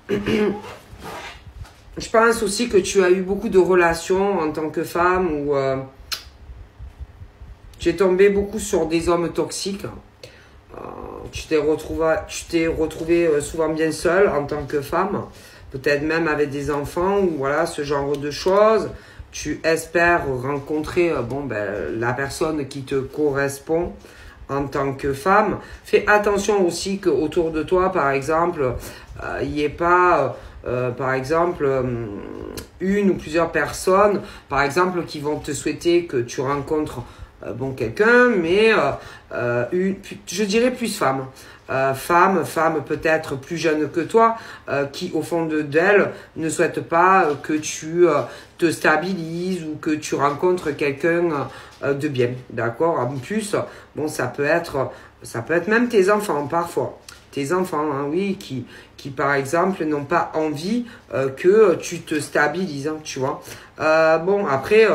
Je pense aussi que tu as eu beaucoup de relations en tant que femme où tu es tombé beaucoup sur des hommes toxiques. Tu t'es retrouvé souvent bien seule en tant que femme, peut-être même avec des enfants ou voilà, ce genre de choses. Tu espères rencontrer la personne qui te correspond en tant que femme. Fais attention aussi qu'autour de toi, par exemple, il n'y ait pas, par exemple, une ou plusieurs personnes, par exemple, qui vont te souhaiter que tu rencontres quelqu'un, mais je dirais plus femme. Femme peut-être plus jeune que toi, qui au fond d'elle ne souhaite pas que tu te stabilises ou que tu rencontres quelqu'un de bien, d'accord? En plus, bon, ça peut être même tes enfants parfois. Tes enfants, hein, oui, qui par exemple n'ont pas envie que tu te stabilises, hein, tu vois. Après,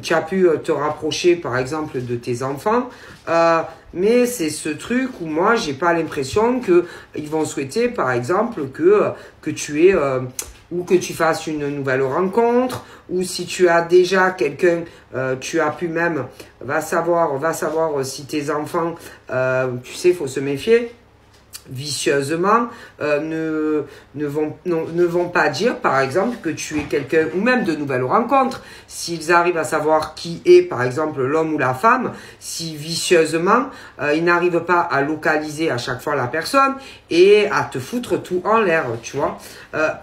tu as pu te rapprocher par exemple de tes enfants, mais c'est ce truc où moi j'ai pas l'impression qu'ils vont souhaiter par exemple que tu aies ou que tu fasses une nouvelle rencontre, ou si tu as déjà quelqu'un, tu as pu même, va savoir si tes enfants, tu sais, il faut se méfier, vicieusement, ne vont pas dire, par exemple, que tu es quelqu'un, ou même de nouvelles rencontres, s'ils arrivent à savoir qui est, par exemple, l'homme ou la femme, si vicieusement, ils n'arrivent pas à localiser à chaque fois la personne et à te foutre tout en l'air, tu vois.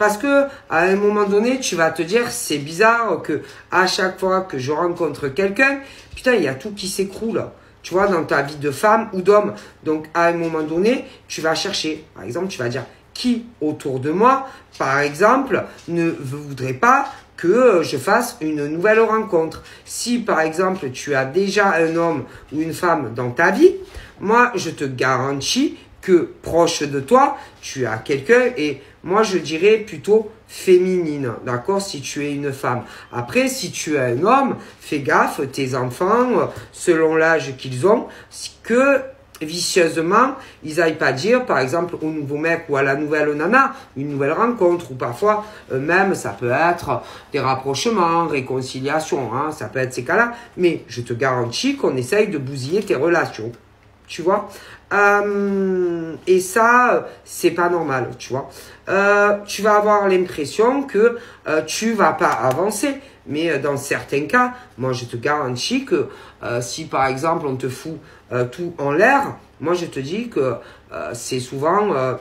Parce que, à un moment donné, tu vas te dire, c'est bizarre que à chaque fois que je rencontre quelqu'un, putain, il y a tout qui s'écroule. Tu vois, dans ta vie de femme ou d'homme. Donc, à un moment donné, tu vas chercher. Par exemple, tu vas dire, qui autour de moi, par exemple, ne voudrait pas que je fasse une nouvelle rencontre. Si, par exemple, tu as déjà un homme ou une femme dans ta vie, moi, je te garantis que proche de toi, tu as quelqu'un et moi, je dirais plutôt féminine, d'accord, si tu es une femme. Après, si tu es un homme, fais gaffe, tes enfants, selon l'âge qu'ils ont, que vicieusement, ils n'aillent pas dire, par exemple, au nouveau mec ou à la nouvelle nana, une nouvelle rencontre, ou parfois, même, ça peut être des rapprochements, réconciliation, hein, ça peut être ces cas-là, mais je te garantis qu'on essaye de bousiller tes relations. Tu vois, et ça, c'est pas normal, tu vois. Tu vas avoir l'impression que tu vas pas avancer, mais dans certains cas, moi je te garantis que si par exemple on te fout tout en l'air, moi je te dis que c'est souvent